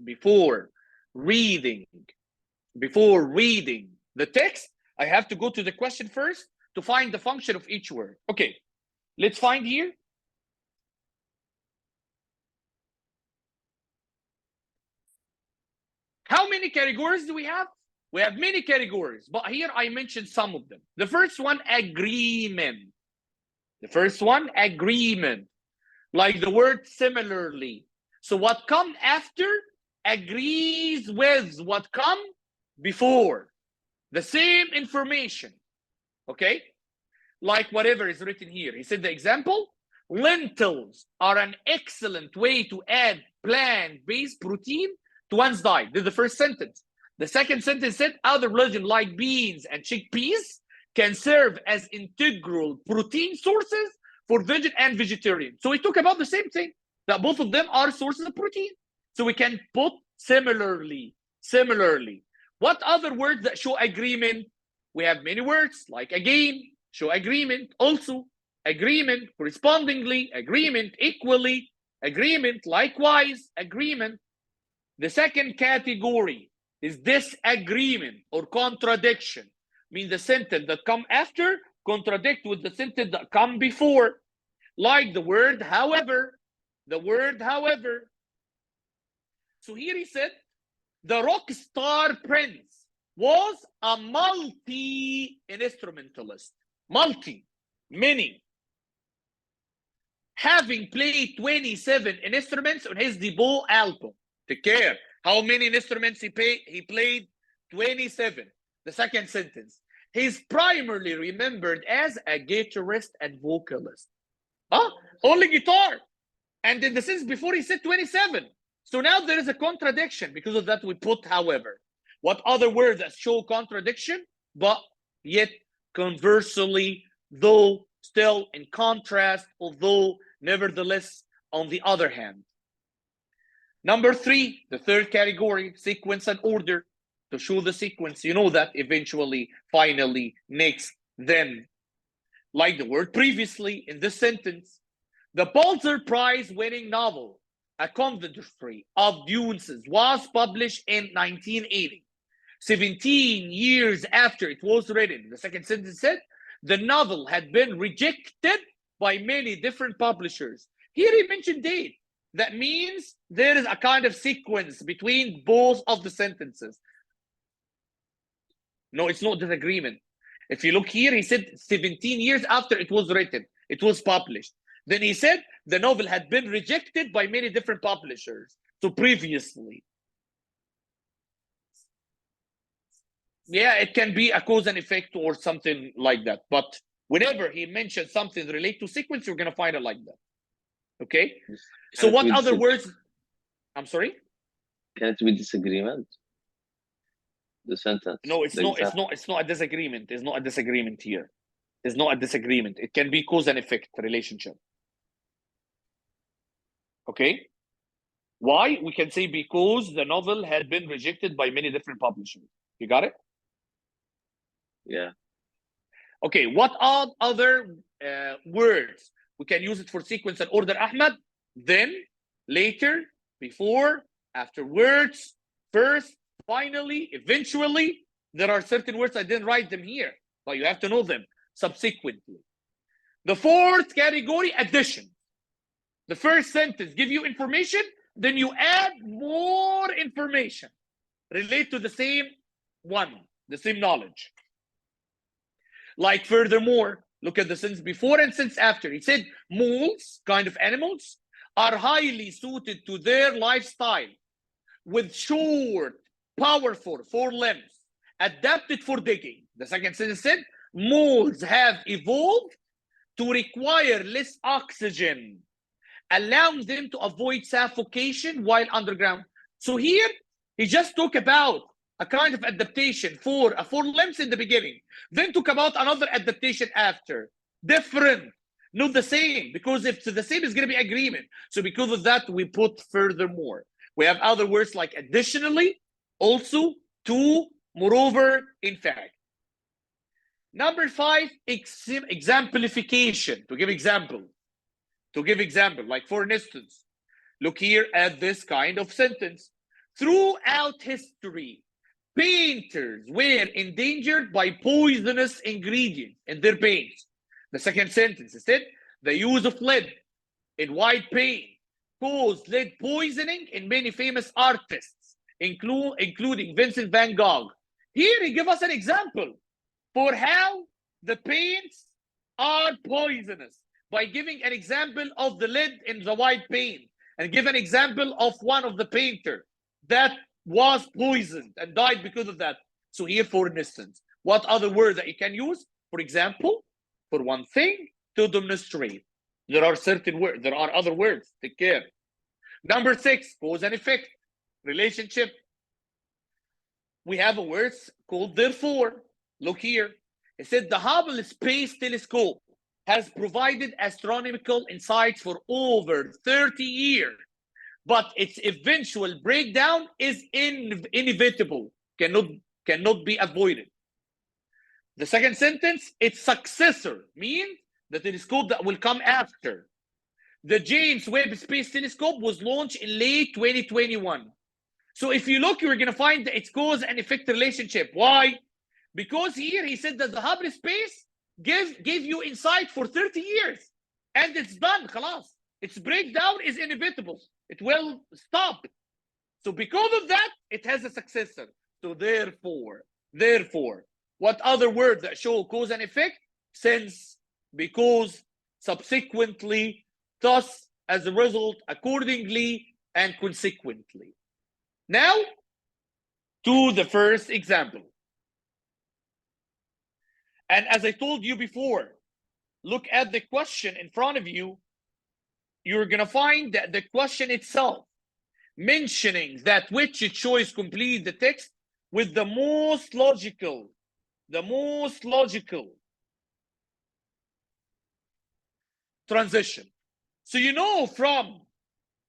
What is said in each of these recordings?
before reading the text, I have to go to the question first to find the function of each word. Okay, let's find here. How many categories do we have? We have many categories, but here I mentioned some of them. The first one, agreement. The first one, agreement. Like the word similarly. So what come after agrees with what come before. The same information. Okay? Like whatever is written here. He said the example, lentils are an excellent way to add plant-based protein to one's diet. This is the first sentence. The second sentence said other religions like beans and chickpeas can serve as integral protein sources for vegan and vegetarian. So we talk about the same thing, that both of them are sources of protein. So we can put similarly. What other words that show agreement? We have many words like again, show agreement, also, agreement, correspondingly, agreement, equally, agreement, likewise, agreement. The second category is disagreement or contradiction. Mean the sentence that come after contradict with the sentence that come before. Like the word however. The word however. So here he said, the rock star prince was a multi-instrumentalist. Many. Having played 27 instruments on his debut album. Take care. How many instruments he played? 27. The second sentence. He's primarily remembered as a guitarist and vocalist. Only guitar. And in the sense before he said 27. So now there is a contradiction. Because of that we put however. What other words that show contradiction? But yet conversely, though still in contrast, although nevertheless on the other hand. Number 3, the third category, sequence and order. To show the sequence, you know that eventually, finally, next, then. Like the word previously in this sentence. The Pulitzer Prize winning novel, A Confederacy of Dunes, was published in 1980. 17 years after it was written, the second sentence said, the novel had been rejected by many different publishers. Here he mentioned date. That means there is a kind of sequence between both of the sentences. No, it's not disagreement. If you look here, he said 17 years after it was written, it was published. Then he said the novel had been rejected by many different publishers. So previously. Yeah, it can be a cause and effect or something like that. But whenever he mentions something related to sequence, you're going to find it like that. Okay? So what other words? I'm sorry? Can it be disagreement? The sentence. No, it's not a disagreement. It's not a disagreement here. It's not a disagreement. It can be cause and effect relationship. Okay? Why? We can say because the novel had been rejected by many different publishers. You got it? Yeah. Okay, what are other words? We can use it for sequence and order, Ahmed. Then, later, before, afterwards, first, finally, eventually. There are certain words I didn't write them here, but you have to know them subsequently. The fourth category, addition. The first sentence give you information, then you add more information relate to the same one, the same knowledge. Like furthermore, look at the sentence before and sentence after. He said moles, kind of animals, are highly suited to their lifestyle with short, powerful forelimbs, adapted for digging. The second sentence said moles have evolved to require less oxygen, allowing them to avoid suffocation while underground. So here, he just talked about a kind of adaptation for a forelimbs in the beginning, then talk about another adaptation after. Different, not the same, because if it's the same, it's going to be agreement. So because of that, we put furthermore. We have other words like additionally, also, to, moreover, in fact. Number 5, exemplification, to give example. To give example, like for instance, look here at this kind of sentence. throughout history, painters were endangered by poisonous ingredients in their paints. The second sentence is said, the use of lead in white paint caused lead poisoning in many famous artists, including Vincent van Gogh. Here he gives us an example for how the paints are poisonous by giving an example of the lead in the white paint and give an example of one of the painter that was poisoned and died because of that. So here, for instance, what other word that you can use? For example, for one thing, to demonstrate. There are certain words, there are other words, take care. Number 6, cause and effect, relationship. We have a word called therefore. Look here. It said the Hubble Space Telescope has provided astronomical insights for over 30 years, but its eventual breakdown is inevitable, cannot be avoided. The second sentence, its successor means the telescope that will come after. The James Webb Space Telescope was launched in late 2021. So if you look, you're going to find its cause and effect relationship. Why? Because here he said that the Hubble Space gave you insight for 30 years and it's done. Khalas. Its breakdown is inevitable. It will stop. So because of that, it has a successor. So therefore, what other words that show cause and effect? Since, because, subsequently, thus, as a result, accordingly, and consequently. Now, to the first example. And as I told you before, look at the question in front of you. You're going to find that the question itself mentioning that which choice complete the text with the most logical transition. So you know from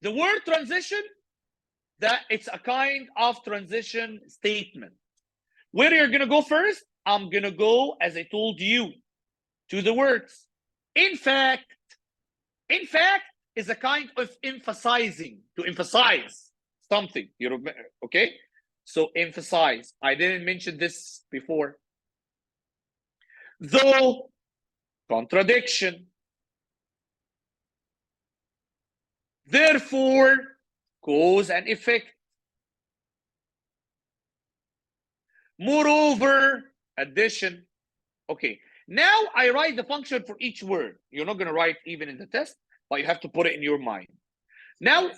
the word transition that it's a kind of transition statement. Where you're going to go first? I'm going to go, as I told you, to the words. In fact is a kind of emphasizing, to emphasize something. You remember, okay? So emphasize. I didn't mention this before. Though, contradiction. Therefore, cause and effect. Moreover, addition. Okay, now I write the function for each word. You're not going to write even in the test, but you have to put it in your mind. Now,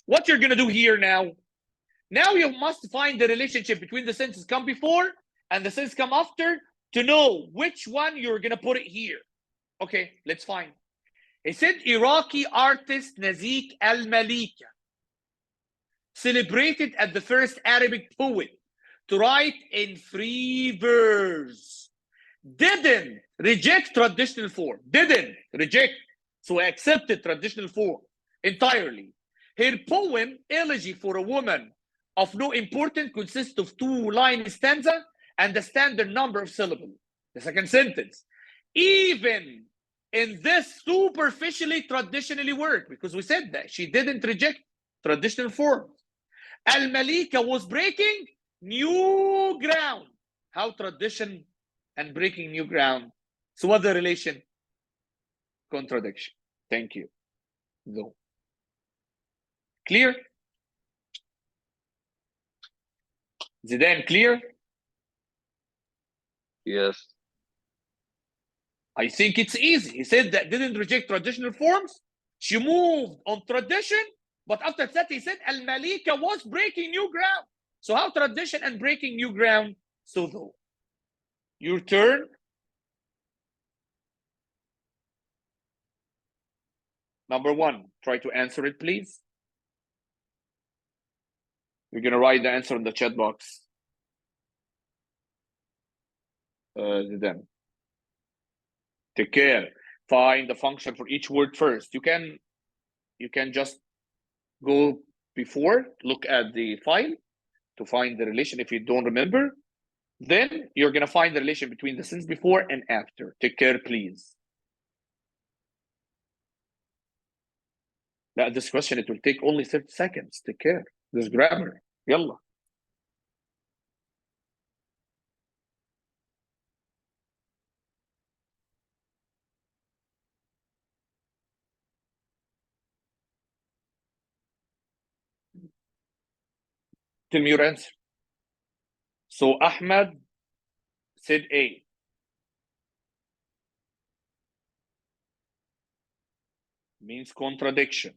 what you're going to do here now you must find the relationship between the sentences come before and the sentence come after to know which one you're going to put it here. Okay, let's find. He said Iraqi artist Nazik al-Malika celebrated as the first Arabic poet to write in 3 verse. Didn't reject traditional form. Didn't reject. So accepted traditional form entirely. Her poem, Elegy for a Woman of No Importance, consists of 2-line stanza and the standard number of syllables. The second sentence. Even in this superficially traditionally work, because we said that she didn't reject traditional forms. Al-Malika was breaking new ground. How tradition and breaking new ground? So what's the relation? Contradiction. Thank you. Though. Clear? Zidane, clear? Yes. I think it's easy. He said that didn't reject traditional forms. She moved on tradition, but after that he said Al-Malika was breaking new ground. So how tradition and breaking new ground? So though. Your turn. Number 1, try to answer it, please. You're going to write the answer in the chat box. Then take care. Find the function for each word first. You can just go before, look at the file to find the relation if you don't remember. Then you're going to find the relation between the sentence before and after. Take care, please. لا, this question, it will take only 30 seconds. Take care. This grammar. يلا. Tell me your answer. So Ahmed said A. Means contradiction.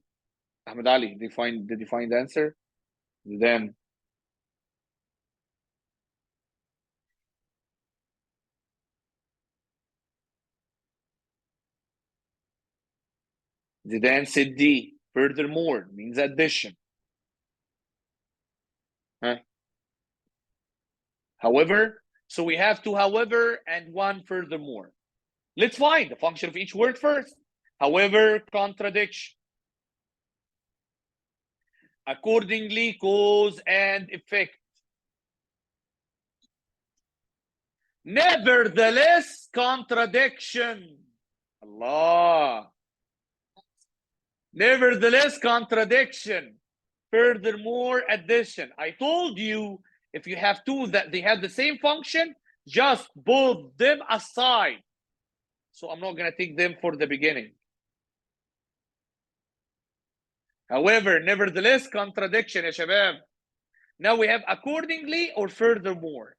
Ahmed Ali, did you find the answer? Then Zidane said D. Furthermore means addition. Huh? However, so we have two however and one furthermore. Let's find the function of each word first. However, contradiction. Accordingly, cause and effect. Nevertheless, contradiction. Allah. Nevertheless, contradiction. Furthermore, addition. I told you, if you have two that they have the same function, just put them aside. So I'm not going to take them for the beginning. However, nevertheless, contradiction, ya shabab. Now we have accordingly or furthermore.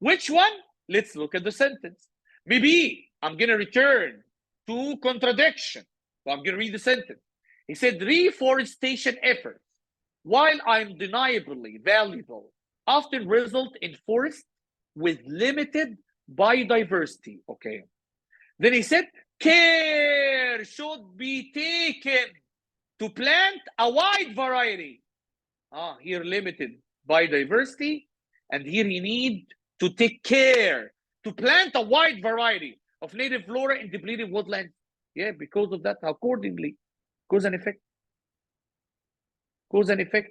Which one? Let's look at the sentence. Maybe I'm going to return to contradiction. So I'm going to read the sentence. He said, reforestation efforts, while undeniably valuable, often result in forests with limited biodiversity. Okay. Then he said, care should be taken to plant a wide variety. Here limited biodiversity, and here you need to take care to plant a wide variety of native flora in depleted woodland. Yeah, because of that, accordingly, cause and effect. Cause and effect.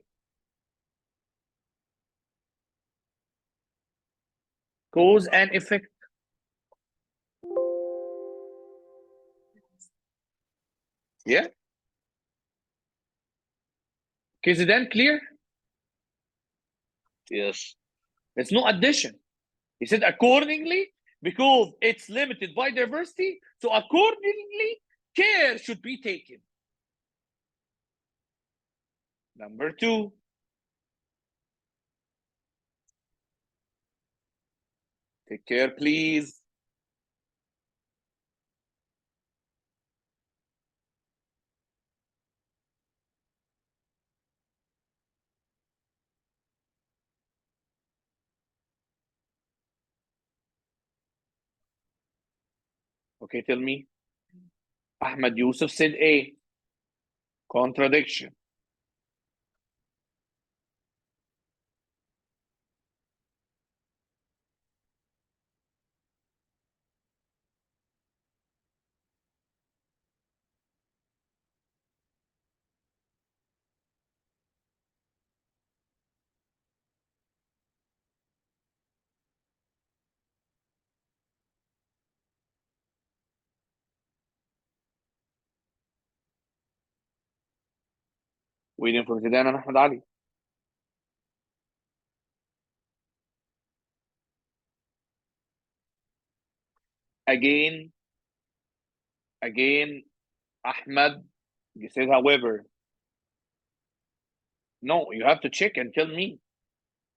Cause and effect. Yeah. Okay, is it then clear? Yes. It's no addition. He said accordingly, because it's limited by diversity, so accordingly, care should be taken. Number two. Take care, please. Okay, tell me. Ahmed Yusuf said A. Contradiction. Waiting for Zidane and Ahmed Ali. Again, Ahmed, you said however. No, you have to check and tell me.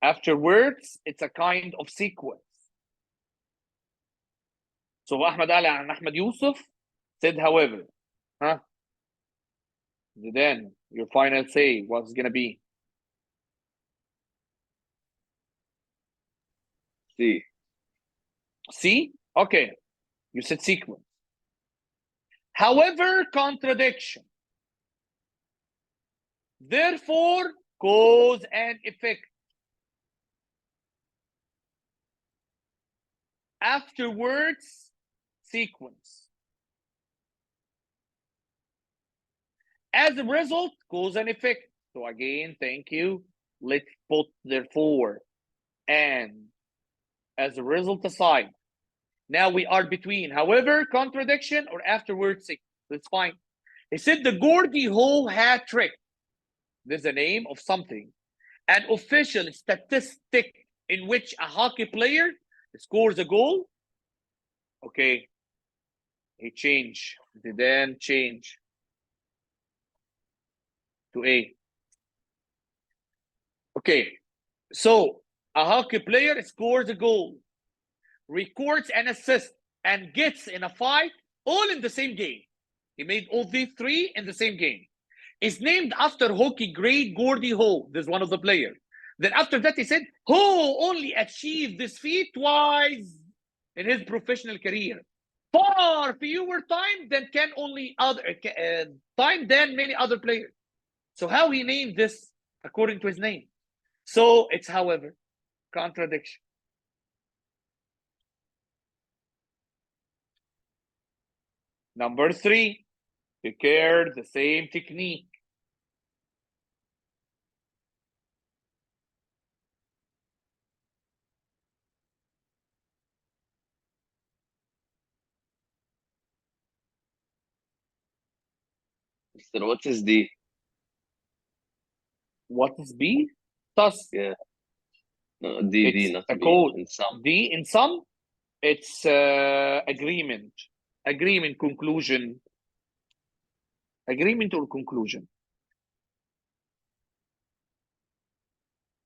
Afterwards, it's a kind of sequence. So Ahmed Ali and Ahmed Yusuf said however. Huh? Then your final say, what's gonna be? C. C? Okay. You said sequence. However, contradiction. Therefore, cause and effect. Afterwards, sequence. As a result, cause and effect. So again, thank you. Let's put therefore and as a result aside. Now we are between, however, contradiction or afterwards sequence. That's fine. He said the Gordie Howe hat trick. There's a name of something. An official statistic in which a hockey player scores a goal. Okay. He changed. Then change to A. Okay. So a hockey player scores a goal, records an assist, and gets in a fight all in the same game. He made all these three in the same game. Is named after hockey great Gordie Howe. This is one of the players. Then after that, he said, Howe only achieved this feat twice in his professional career. Far fewer time than many other players. So how he named this according to his name? So it's, however, contradiction. Number 3, declare the same technique. Mister, what is D? What is B? Thus, Yeah. No, D, it's not a B. code. In some. D in some, it's agreement. Agreement, conclusion. Agreement or conclusion.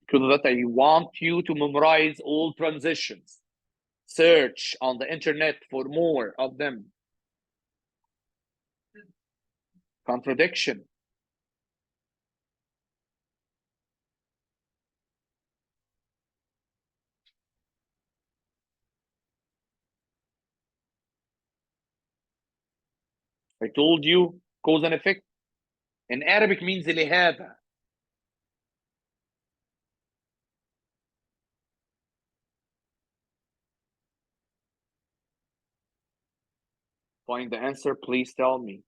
Because that I want you to memorize all transitions. Search on the internet for more of them. Contradiction. I told you, cause and effect. In Arabic means لهذا. Find the answer, please tell me.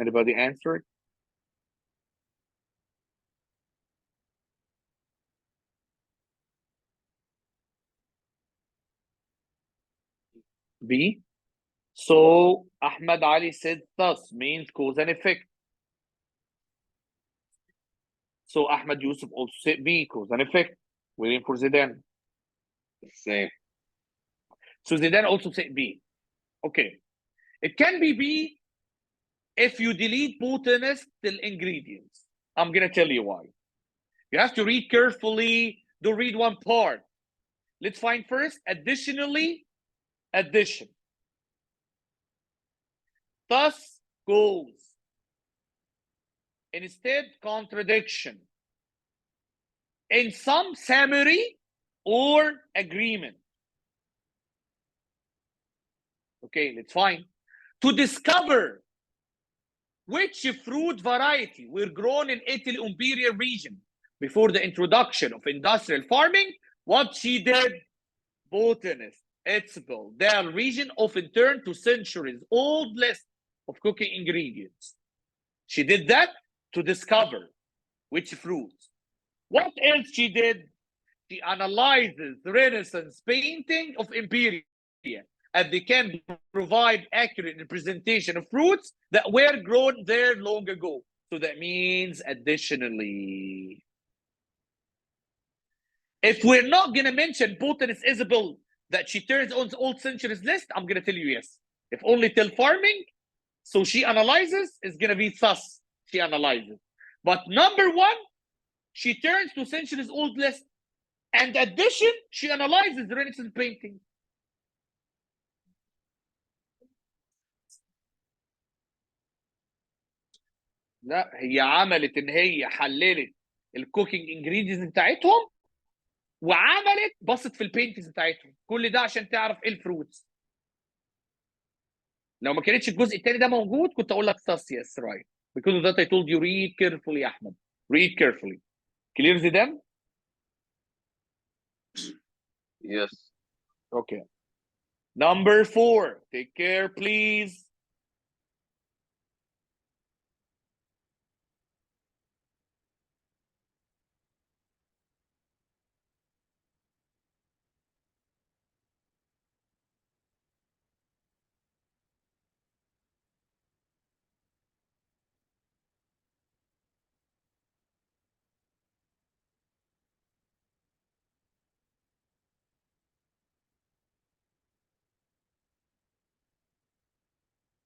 Anybody answer it? B. So Ahmad Ali said thus means cause and effect. So Ahmad Yusuf also said B, cause and effect. Waiting for Zidane. Same. So Zidane also said B. Okay. It can be B if you delete botanist ingredients. I'm going to tell you why. You have to read carefully. Don't read one part. Let's find first, additionally, addition. Thus goes. Instead, contradiction. In some, summary or agreement. Okay, let's find. To discover which fruit variety were grown in Italy Imperial region before the introduction of industrial farming, what she did, botanist, Etzbel, their region often turned to centuries old list of cooking ingredients. She did that to discover which fruits. What else she did? She analyzes Renaissance painting of Imperia, and they can provide accurate representation of fruits that were grown there long ago. So that means additionally. If we're not going to mention botanist Isabel that she turns on the old centuries list, I'm going to tell you yes. If only till farming, so she analyzes, it's going to be thus. She analyzes. But number 1, she turns to centuries old list. And addition, she analyzes the Renaissance painting. لا هي عملت ان هي حللت الكوكينج انجريدينتس بتاعتهم وعملت بصت في البينتنجز بتاعتهم. كل ده عشان تعرف ايه الفروتس. لو ما كانتش الجزء الثاني ده موجود كنت اقول لك sus yes right. Because of that I told you read carefully يا احمد. Read carefully. Clear them? Yes. Okay. Number 4. Take care, please.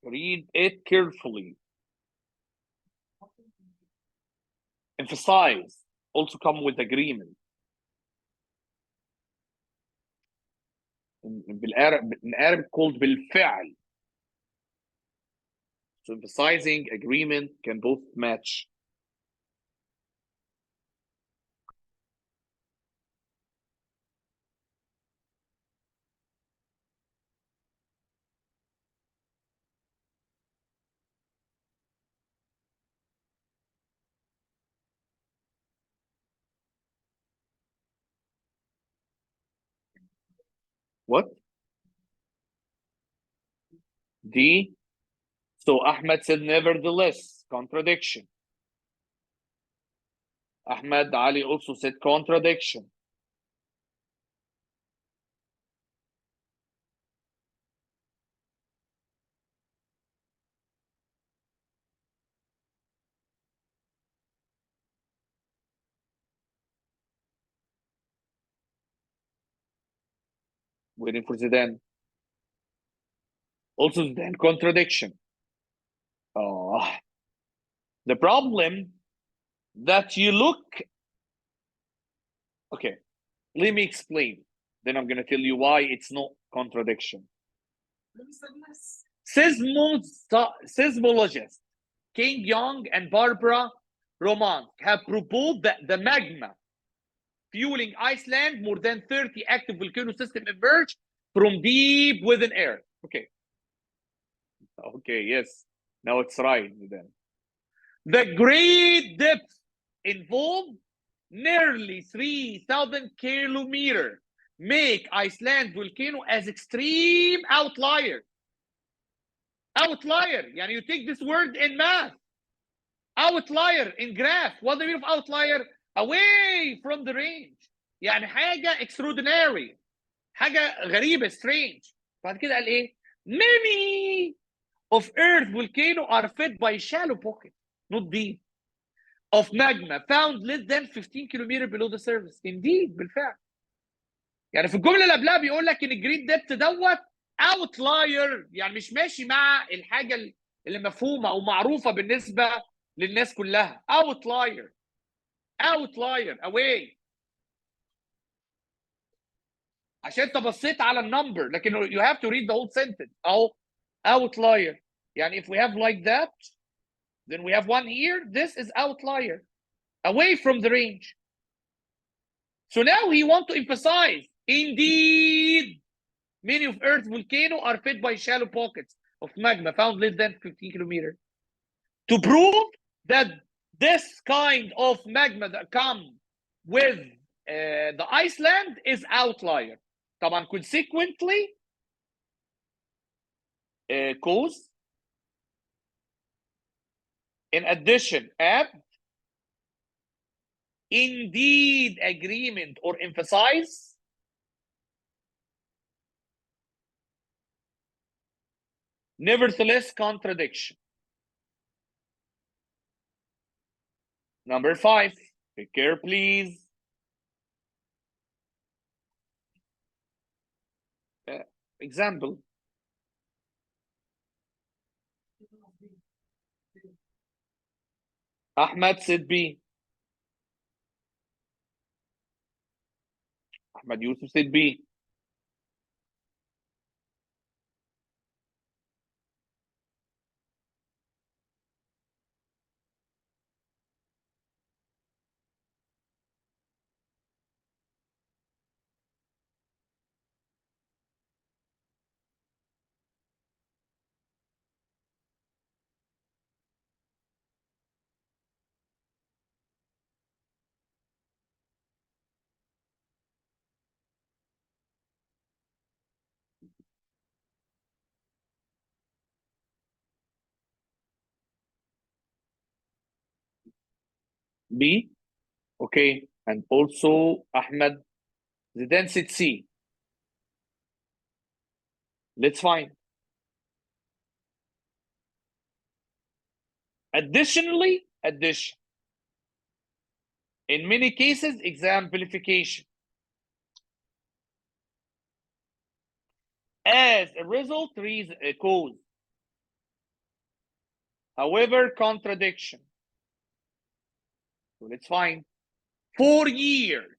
Read it carefully. Emphasize. Also come with agreement. In Arabic called بالفعل. So emphasizing, agreement can both match. What? D. So Ahmed said nevertheless. Contradiction. Ahmed Ali also said contradiction. Waiting for Zidane. Also Zidane contradiction. Oh. The problem that you look. Okay, let me explain. Then I'm going to tell you why it's not contradiction. Seismologists King Young and Barbara Roman have proposed that the magma fueling Iceland, more than 30 active volcano systems emerge from deep within Earth. Okay. Okay, yes. Now it's right then. The great depth involved, nearly 3,000 kilometers, make Iceland volcano as extreme outlier. Outlier. يعني you take this word in math. Outlier in graph. What do you mean of outlier? Away from the range. يعني حاجة extraordinary. حاجة غريبة strange. بعد كده قال ايه؟ Many of Earth volcano are fed by shallow pockets, not deep, of magma found less than 15 kilometers below the surface. Indeed, بالفعل. يعني في الجمله اللي قبلها بيقول لك ان الجريد ديبت دوت اوتلاير، يعني مش ماشي مع الحاجه اللي مفهومه او معروفه بالنسبه للناس كلها. اوتلاير. اوتلاير away. عشان انت بصيت على النمبر، لكن you have to read the whole sentence. اهو outlier. يعني if we have like that, then we have one here. This is outlier, away from the range. So now he want to emphasize, indeed, many of Earth's volcanoes are fed by shallow pockets of magma found less than 15 kilometers. To prove that this kind of magma that come with the Iceland is outlier. طبعا consequently cause. In addition, add, indeed, agreement or emphasize, nevertheless, contradiction. Number 5, take care, please. Example. Ahmed said B. Ahmed Yusuf said B. B. Okay. And also Ahmed Zidane said C. Let's find. Additionally, in many cases, exemplification. As a result, reason, cause. However, contradiction. So let's find. For years,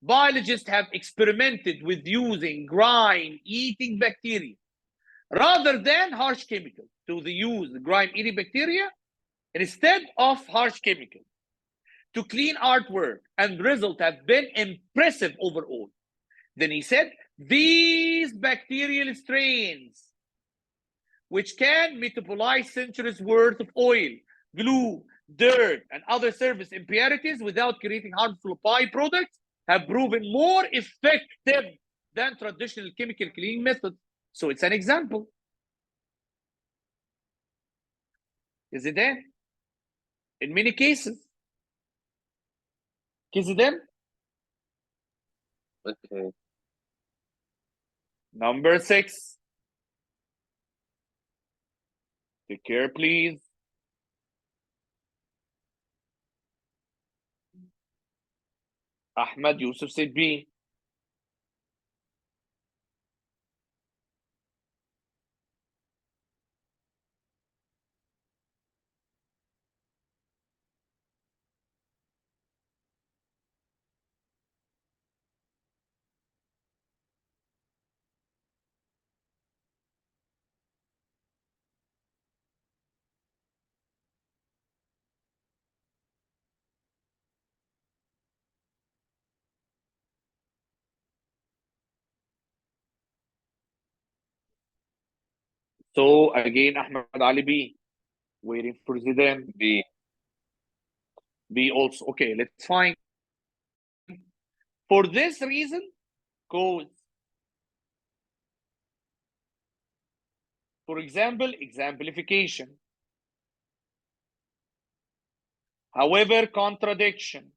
biologists have experimented with using grime-eating bacteria rather than harsh chemicals. So they use the grime-eating bacteria instead of harsh chemicals to clean artwork, and the results have been impressive overall. Then he said, these bacterial strains, which can metabolize centuries worth of oil, glue, dirt, and other surface impurities without creating harmful byproducts, have proven more effective than traditional chemical cleaning methods. So it's an example. Is it there? In many cases. Is it there? Okay. Number 6. Take care, please. Ahmed Yusuf said B. So again, Ahmed Ali B. Waiting for Zidane. B. B also. Okay, let's find. For this reason, cause. For example, exemplification. However, contradiction.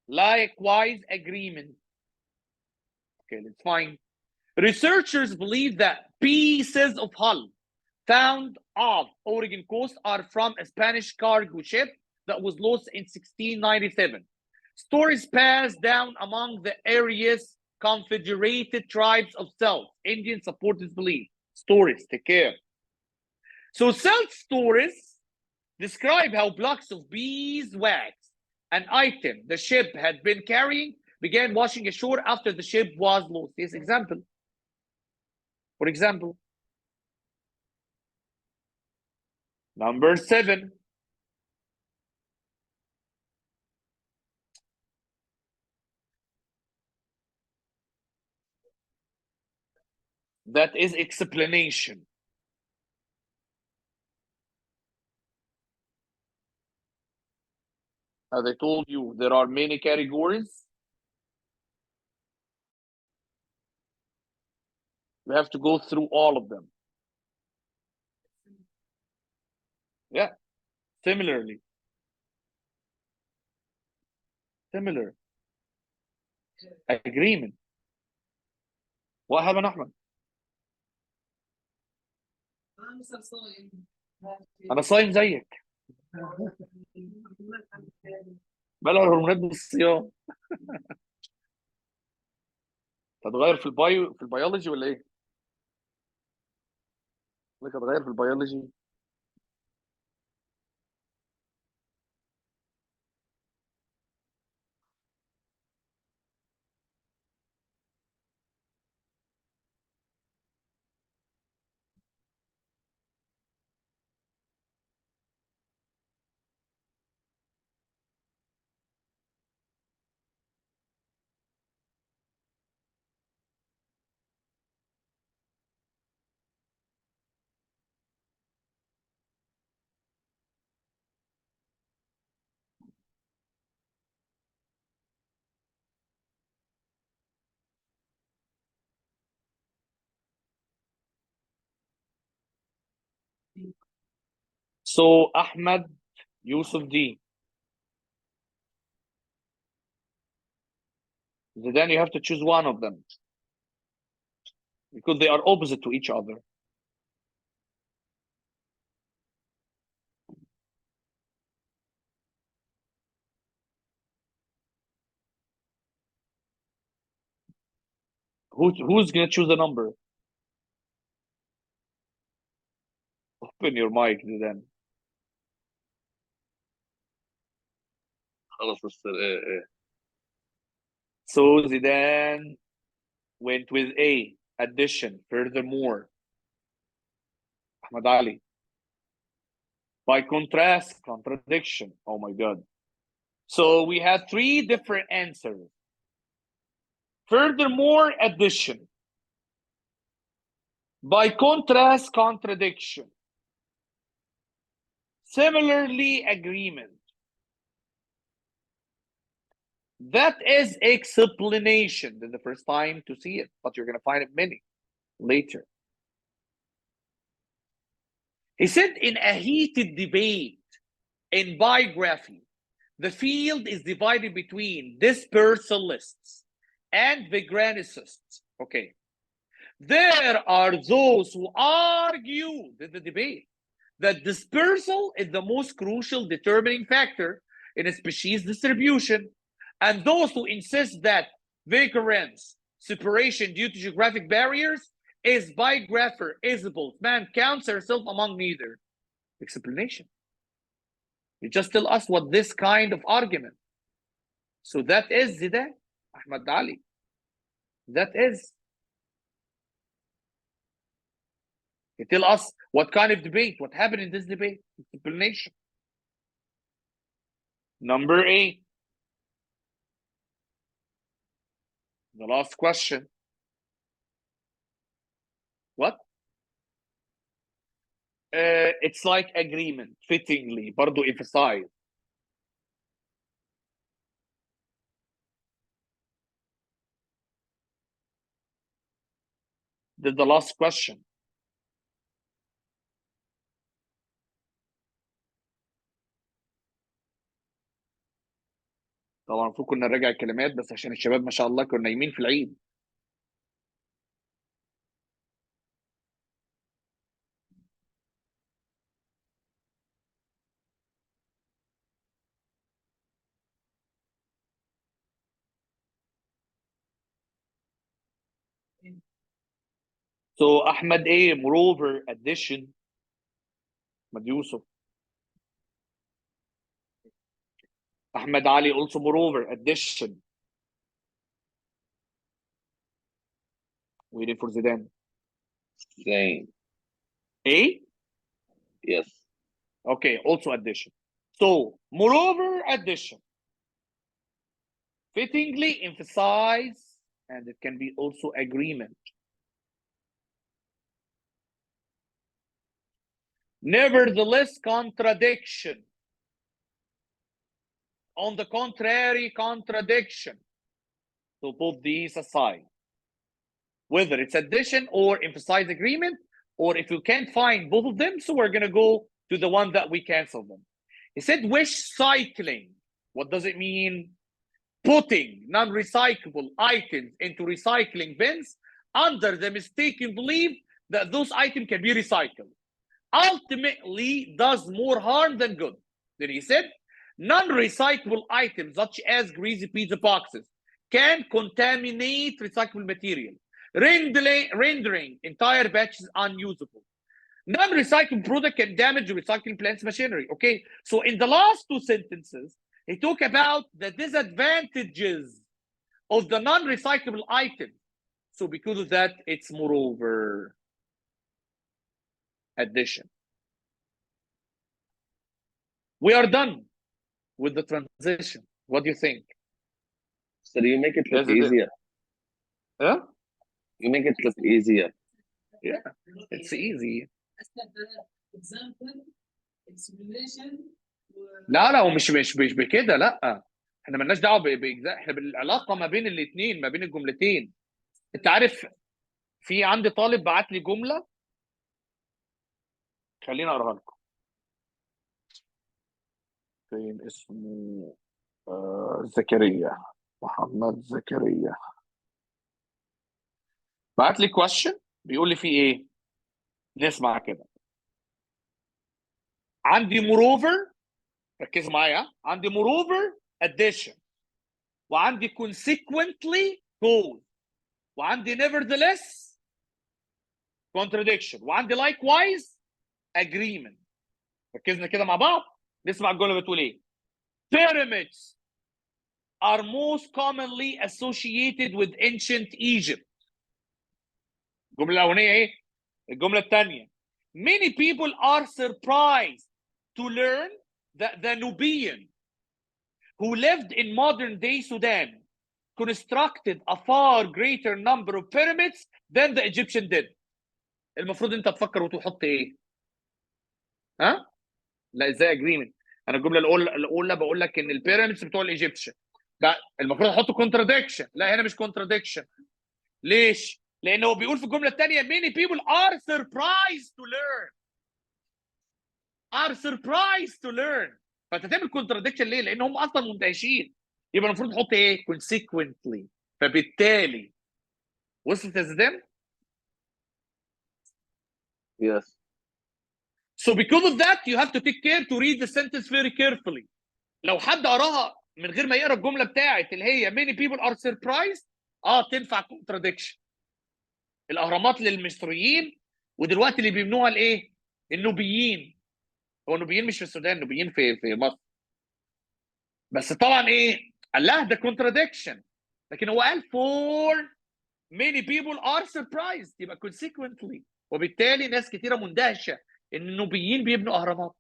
Likewise, agreement. Okay, let's find. Researchers believe that pieces of hull found off Oregon coast are from a Spanish cargo ship that was lost in 1697. Stories passed down among the area's confederated tribes of South Indian support this belief. Stories, take care. So South stories describe how blocks of beeswax, an item the ship had been carrying, began washing ashore after the ship was lost. This example. For example, number 7. That is explanation. As I told you, there are many categories. We have to go through all of them. Yeah, similarly. Similar. Agreement. What happened, Ahmed? أنا صايم زيك. بلا هرمونات بالصيام. هتغير في في البيولوجي ولا ايه؟ لك هتغير في البيولوجي. So Ahmed Yusuf D. Then you have to choose one of them because they are opposite to each other. Who's gonna choose the number? Open your mic then. خلاص مستر ايه. So Zidane went with A, addition. Furthermore, Ahmad Ali. By contrast, contradiction. Oh my God. So we had 3 different answers. Furthermore, addition. By contrast, contradiction. Similarly, agreement. That is explanation. This is the first time to see it, but you're going to find it many later. He said in a heated debate in biography, the field is divided between dispersalists and Vigranicists. Okay. There are those who argue that the debate that dispersal is the most crucial determining factor in a species distribution, and those who insist that vigorance, separation due to geographic barriers, is biographer Isabel man counts herself among neither. Explanation. You just tell us what this kind of argument. So that is Zidane, Ahmad Ali. That is. You tell us what kind of debate, what happened in this debate. Explanation. Number 8. The last question. What? It's like agreement, fittingly, برضو emphasize. The last question. طبعا المفروض كنا نراجع الكلمات بس عشان الشباب ما شاء الله كنا نايمين في العيد. So Ahmed A, moreover, addition. Ahmed Yusuf. Ahmed Ali also moreover, addition. Waiting for Zidane. Same. A? Yes. Okay, also addition. So, moreover, addition. Fittingly emphasize, and it can be also agreement. Nevertheless, contradiction. On the contrary, contradiction. So put these aside. Whether it's addition or emphasize agreement, or if you can't find both of them, so we're going to go to the one that we cancel them. He said wish cycling. What does it mean? Putting non-recyclable items into recycling bins under the mistaken belief that those items can be recycled. Ultimately does more harm than good. Then he said, non-recyclable items such as greasy pizza boxes can contaminate recyclable material, rendering entire batches unusable. Non-recyclable product can damage the recycling plant's machinery. Okay, so in the last 2 sentences, he talked about the disadvantages of the non-recyclable item. So because of that, it's moreover addition. We are done with the transition. What do you think? So you make it look easier. Huh? You make it look easier. Yeah, it's easy. لا هو مش بكده، لا احنا مالناش دعوه باجزاء، احنا بالعلاقه ما بين الاثنين، ما بين الجملتين. انت عارف في عندي طالب بعت لي جمله، خليني اقراها لكم. فين اسمه؟ زكريا، محمد زكريا بعت لي question بيقول لي فيه ايه؟ نسمع كده. عندي moreover، ركزوا معايا، عندي moreover addition، وعندي consequently cause، وعندي nevertheless contradiction، وعندي likewise agreement. ركزنا كده مع بعض، نسمع الجمله بتقول ايه. Pyramids are most commonly associated with ancient Egypt. الجمله الاولانيه ايه؟ الجمله الثانيه many people are surprised to learn that the Nubian who lived in modern day Sudan constructed a far greater number of pyramids than the Egyptian did. المفروض انت تفكر وتحط ايه؟ ها؟ لا ازاي اجريمنت؟ انا الجمله الاولى بقول لك ان البيراميدز بتوع الايجيبشن، ده المفروض احط كونتراديكشن. لا هنا مش كونتراديكشن. ليش؟ لان هو بيقول في الجمله الثانيه many people are surprised to learn. are surprised to learn. فانت تعمل كونتراديكشن ليه؟ لان هم اصلا مندهشين. يبقى المفروض نحط ايه؟ consequently. فبالتالي وصلت يا زيدان؟ Yes. So because of that you have to take care to read the sentence very carefully. لو حد قراها من غير ما يقرا الجمله بتاعت اللي هي many people are surprised، تنفع contradiction. الاهرامات للمصريين، ودلوقتي اللي بيبنوها الايه؟ النوبيين. هو النوبيين مش في السودان، النوبيين في مصر. بس طبعا ايه؟ قال لها ده contradiction، لكن هو قال for many people are surprised، يبقى consequently، وبالتالي ناس كتيره مندهشه ان النوبيين بيبنوا اهرامات.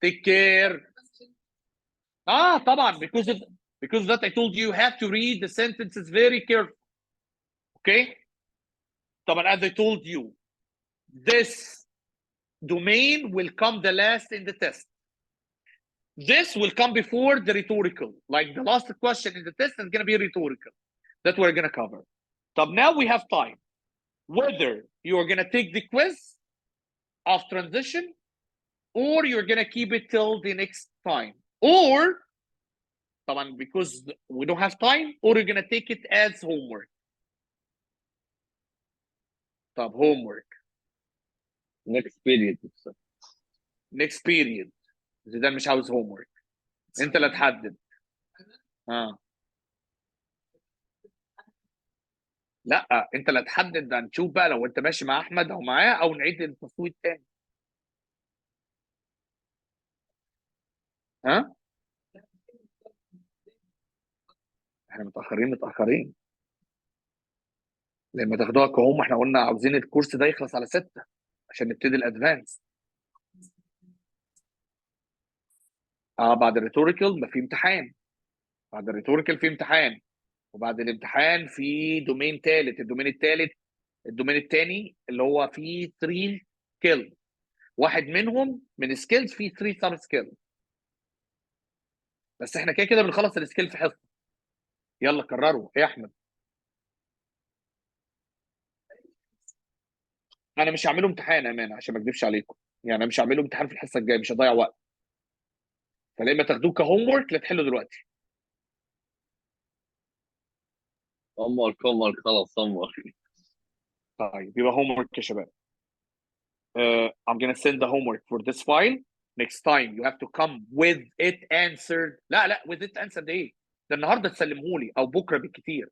take care. طبعا because of that I told you have to read the sentences very carefully. Okay. طبعا as I told you this domain will come the last in the test. This will come before the rhetorical, like the last question in the test is going to be rhetorical that we're going to cover. So now we have time, whether you're going to take the quiz of transition or you're going to keep it till the next time, or because we don't have time, or you're going to take it as homework. Homework Next period. next period. ده مش عاوز homework، انت اللي تحدد. لا انت اللي تحدد. هنشوف بقى لو انت ماشي مع احمد او معاه، او نعيد التصويت تاني. احنا متاخرين لما تاخدوها كهم. احنا قلنا عاوزين الكورس ده يخلص على 6 عشان نبتدي الادفانس. بعد الريتوريكال ما في امتحان، بعد الريتوريكال في امتحان، وبعد الامتحان في دومين ثالث. الدومين الثاني اللي هو فيه 3 سكيل، واحد منهم من سكيلز فيه 3 سب سكيل. بس احنا كده بنخلص السكيل في حصه. يلا كرروا يا احمد. انا مش هعمله امتحان امانه عشان ما اكذبش عليكم، يعني انا مش هعمله امتحان في الحصه الجايه، مش هضيع وقت. فلا اما تاخدوه كهوم ورك لا تحلوا دلوقتي. homework خلاص homework. طيب يبقى هوم ورك يا شباب. I'm gonna send the homework for this file. Next time you have to come with it answered. لا with it answered ايه؟ ده النهارده تسلمهولي او بكره بالكتير.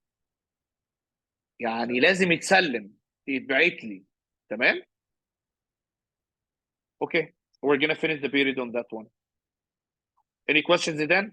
يعني لازم يتسلم، يتبعت لي. تمام؟ Okay. We're gonna finish the period on that one. Any questions, Zidane?